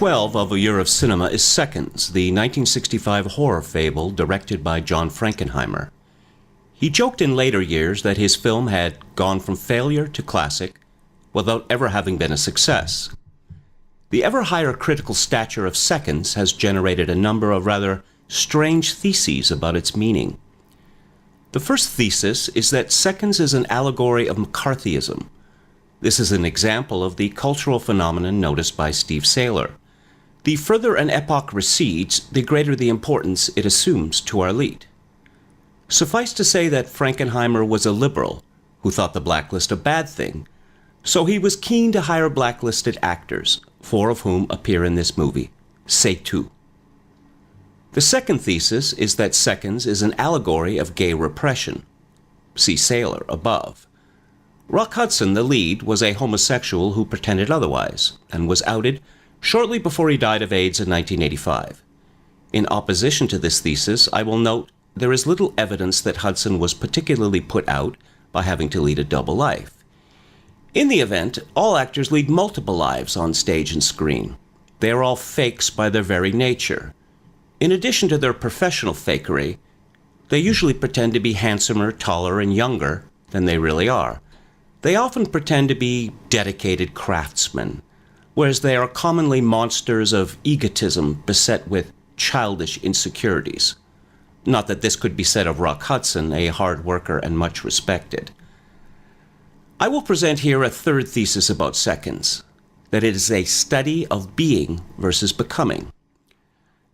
12 of A Year of Cinema is Seconds, the 1965 horror fable directed by John Frankenheimer. He joked in later years that his film had gone from failure to classic without ever having been a success. The ever higher critical stature of Seconds has generated a number of rather strange theses about its meaning. The first thesis is that Seconds is an allegory of McCarthyism. This is an example of the cultural phenomenon noticed by Steve Saylor. The further an epoch recedes, the greater the importance it assumes to our elite. Suffice to say that Frankenheimer was a liberal who thought the blacklist a bad thing, so he was keen to hire blacklisted actors, 4 of whom appear in this movie. C'est tout. The second thesis is that Seconds is an allegory of gay repression. See Saylor above. Rock Hudson, the lead, was a homosexual who pretended otherwise, and was outed shortly before he died of AIDS in 1985. In opposition to this thesis, I will note there is little evidence that Hudson was particularly put out by having to lead a double life. In the event, all actors lead multiple lives on stage and screen. They are all fakes by their very nature. In addition to their professional fakery, they usually pretend to be handsomer, taller, and younger than they really are. They often pretend to be dedicated craftsmen, whereas they are commonly monsters of egotism beset with childish insecurities. Not that this could be said of Rock Hudson, a hard worker and much respected. I will present here a third thesis about Seconds, that it is a study of being versus becoming.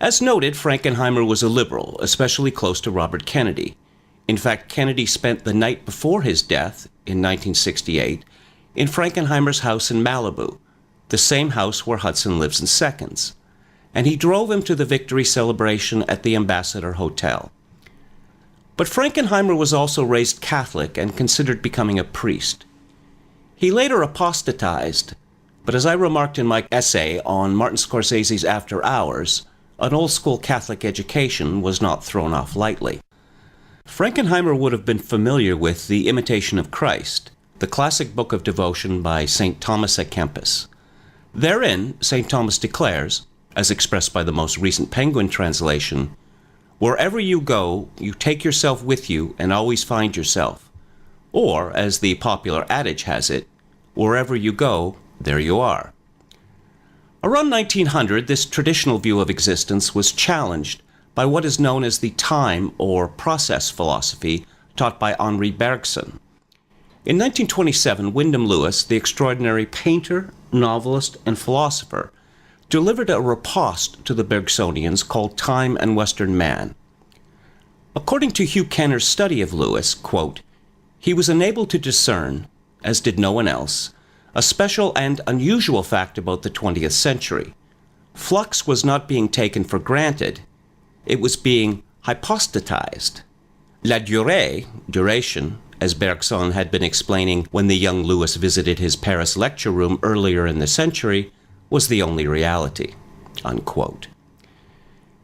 As noted, Frankenheimer was a liberal, especially close to Robert Kennedy. In fact, Kennedy spent the night before his death, in 1968, in Frankenheimer's house in Malibu, the same house where Hudson lives in Seconds, and he drove him to the victory celebration at the Ambassador Hotel. But Frankenheimer was also raised Catholic and considered becoming a priest. He later apostatized, but as I remarked in my essay on Martin Scorsese's After Hours, an old-school Catholic education was not thrown off lightly. Frankenheimer would have been familiar with The Imitation of Christ, the classic book of devotion by St. Thomas à Kempis. Therein, St. Thomas declares, as expressed by the most recent Penguin translation, "Wherever you go, you take yourself with you and always find yourself." Or, as the popular adage has it, "Wherever you go, there you are." Around 1900, this traditional view of existence was challenged by what is known as the time or process philosophy taught by Henri Bergson. In 1927, Wyndham Lewis, the extraordinary painter, novelist, and philosopher, delivered a riposte to the Bergsonians called Time and Western Man. According to Hugh Kenner's study of Lewis, quote, "He was enabled to discern, as did no one else, a special and unusual fact about the 20th century. Flux was not being taken for granted, it was being hypostatized. La durée, duration, as Bergson had been explaining when the young Lewis visited his Paris lecture room earlier in the century, was the only reality," unquote.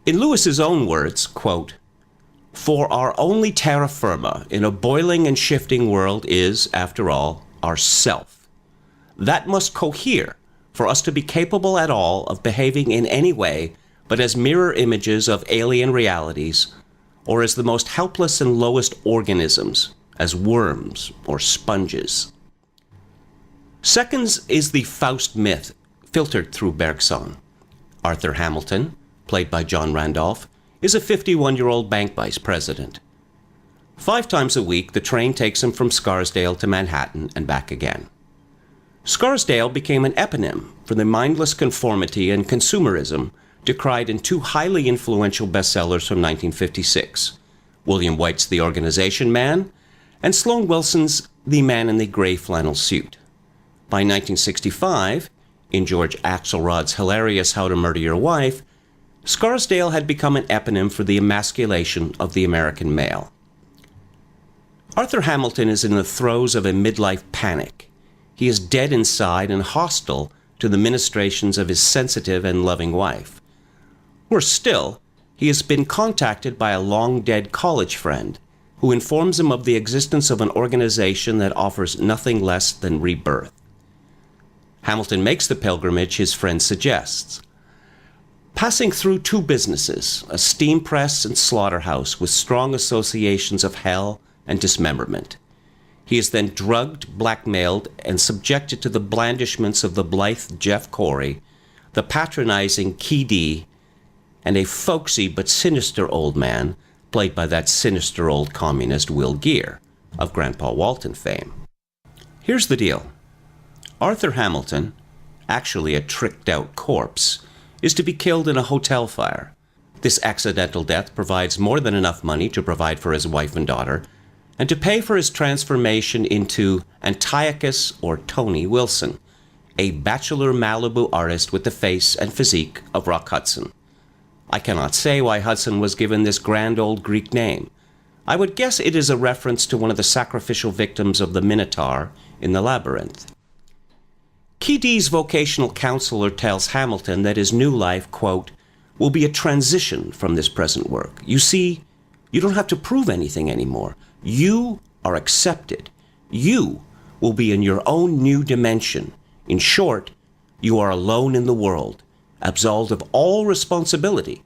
In Lewis's own words, quote, "For our only terra firma in a boiling and shifting world is, after all, our self. That must cohere for us to be capable at all of behaving in any way but as mirror images of alien realities, or as the most helpless and lowest organisms, as worms or sponges." Seconds is the Faust myth filtered through Bergson. Arthur Hamilton, played by John Randolph, is a 51-year-old bank vice president. 5 times a week, the train takes him from Scarsdale to Manhattan and back again. Scarsdale became an eponym for the mindless conformity and consumerism decried in 2 highly influential bestsellers from 1956, William White's The Organization Man and Sloan Wilson's The Man in the Gray Flannel Suit. By 1965, in George Axelrod's hilarious How to Murder Your Wife, Scarsdale had become an eponym for the emasculation of the American male. Arthur Hamilton is in the throes of a midlife panic. He is dead inside and hostile to the ministrations of his sensitive and loving wife. Worse still, he has been contacted by a long-dead college friend who informs him of the existence of an organization that offers nothing less than rebirth. Hamilton makes the pilgrimage his friend suggests. Passing through two businesses, a steam press and slaughterhouse with strong associations of hell and dismemberment. He is then drugged, blackmailed, and subjected to the blandishments of the blithe Jeff Corey, the patronizing Key D, and a folksy but sinister old man, played by that sinister old communist Will Geer, of Grandpa Walton fame. Here's the deal. Arthur Hamilton, actually a tricked-out corpse, is to be killed in a hotel fire. This accidental death provides more than enough money to provide for his wife and daughter, and to pay for his transformation into Antiochus or Tony Wilson, a bachelor Malibu artist with the face and physique of Rock Hudson. I cannot say why Hudson was given this grand old Greek name. I would guess it is a reference to one of the sacrificial victims of the Minotaur in the Labyrinth. Key D's vocational counselor tells Hamilton that his new life, quote, will be a transition from this present work. You see, you don't have to prove anything anymore. You are accepted. You will be in your own new dimension. In short, you are alone in the world, absolved of all responsibility,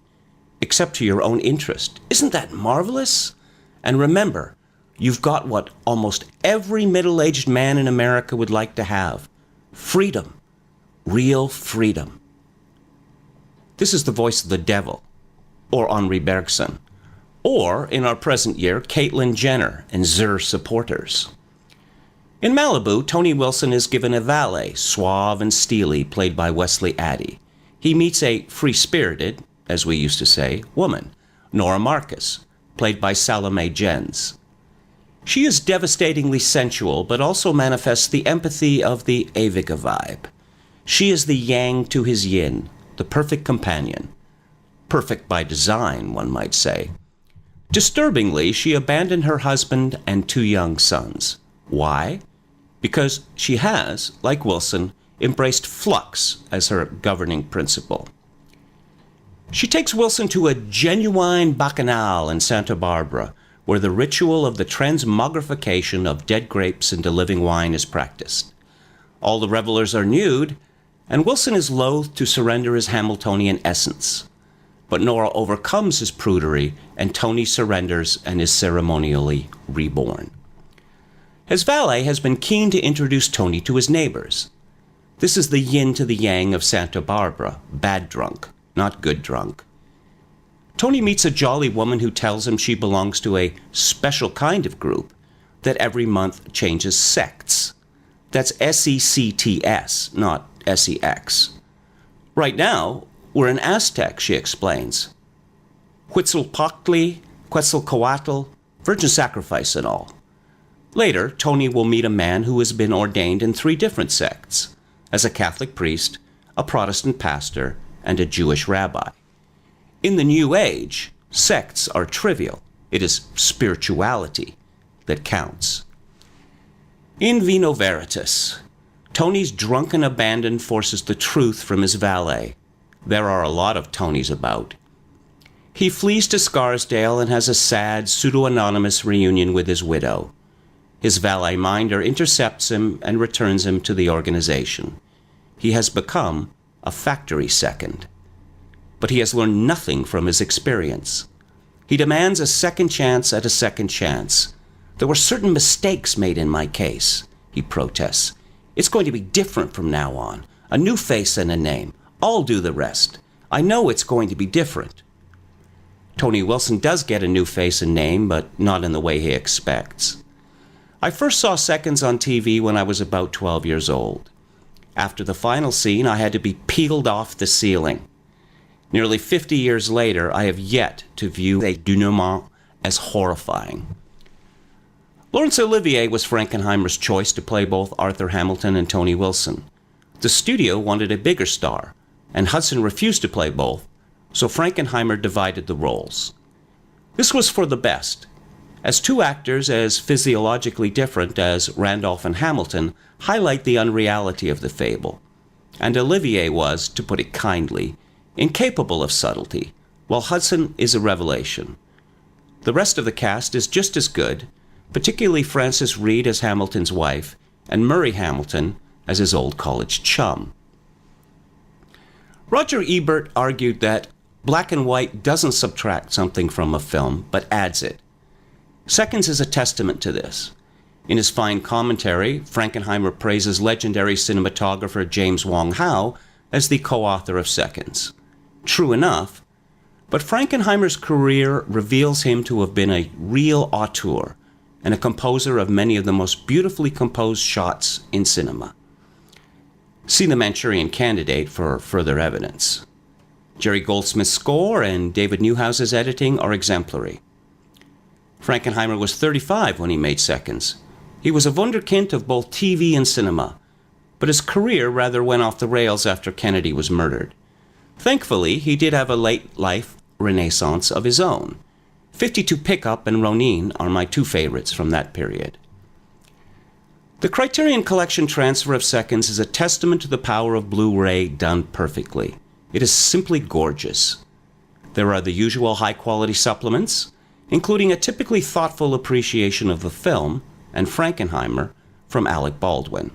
except to your own interest. Isn't that marvelous? And remember, you've got what almost every middle-aged man in America would like to have. Freedom. Real freedom. This is the voice of the devil, or Henri Bergson, or, in our present year, Caitlyn Jenner and Zur supporters. In Malibu, Tony Wilson is given a valet, suave and steely, played by Wesley Addy. He meets a free-spirited, as we used to say, woman, Nora Marcus, played by Salome Jens. She is devastatingly sensual, but also manifests the empathy of the Eviga vibe. She is the yang to his yin, the perfect companion. Perfect by design, one might say. Disturbingly, she abandoned her husband and two young sons. Why? Because she has, like Wilson, embraced flux as her governing principle. She takes Wilson to a genuine bacchanal in Santa Barbara, where the ritual of the transmogrification of dead grapes into living wine is practiced. All the revelers are nude, and Wilson is loath to surrender his Hamiltonian essence. But Nora overcomes his prudery, and Tony surrenders and is ceremonially reborn. His valet has been keen to introduce Tony to his neighbors. This is the yin to the yang of Santa Barbara, bad drunk, not good drunk. Tony meets a jolly woman who tells him she belongs to a special kind of group that every month changes sects. That's S-E-C-T-S, not S-E-X. Right now, we're in Aztec, she explains. Huitzilpoctli, Quetzalcoatl, virgin sacrifice and all. Later, Tony will meet a man who has been ordained in 3 different sects, as a Catholic priest, a Protestant pastor, and a Jewish rabbi. In the New Age, sects are trivial. It is spirituality that counts. In Vino Veritas, Tony's drunken abandon forces the truth from his valet. There are a lot of Tonys about. He flees to Scarsdale and has a sad, pseudo-anonymous reunion with his widow. His valet minder intercepts him and returns him to the organization. He has become a factory second. But he has learned nothing from his experience. He demands a second chance at a second chance. There were certain mistakes made in my case, he protests. It's going to be different from now on. A new face and a name. I'll do the rest. I know it's going to be different. Tony Wilson does get a new face and name, but not in the way he expects. I first saw Seconds on TV when I was about 12 years old. After the final scene, I had to be peeled off the ceiling. Nearly 50 years later, I have yet to view a denouement as horrifying. Laurence Olivier was Frankenheimer's choice to play both Arthur Hamilton and Tony Wilson. The studio wanted a bigger star, and Hudson refused to play both, so Frankenheimer divided the roles. This was for the best, as two actors as physiologically different as Randolph and Hamilton highlight the unreality of the fable, and Olivier was, to put it kindly, incapable of subtlety, while Hudson is a revelation. The rest of the cast is just as good, particularly Frances Reed as Hamilton's wife, and Murray Hamilton as his old college chum. Roger Ebert argued that black and white doesn't subtract something from a film, but adds it. Seconds is a testament to this. In his fine commentary, Frankenheimer praises legendary cinematographer James Wong Howe as the co-author of Seconds. True enough, but Frankenheimer's career reveals him to have been a real auteur and a composer of many of the most beautifully composed shots in cinema. See The Manchurian Candidate for further evidence. Jerry Goldsmith's score and David Newhouse's editing are exemplary. Frankenheimer was 35 when he made Seconds. He was a wunderkind of both TV and cinema, but his career rather went off the rails after Kennedy was murdered. Thankfully, he did have a late-life renaissance of his own. 52 Pickup and Ronin are my two favorites from that period. The Criterion Collection transfer of Seconds is a testament to the power of Blu-ray done perfectly. It is simply gorgeous. There are the usual high-quality supplements, including a typically thoughtful appreciation of the film and Frankenheimer from Alec Baldwin.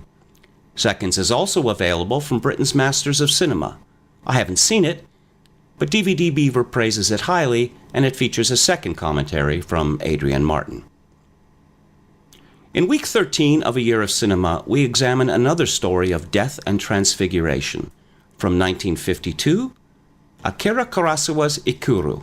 Seconds is also available from Britain's Masters of Cinema. I haven't seen it, but DVD Beaver praises it highly, and it features a second commentary from Adrian Martin. In week 13 of A Year of Cinema, we examine another story of death and transfiguration. From 1952, Akira Kurosawa's Ikuru.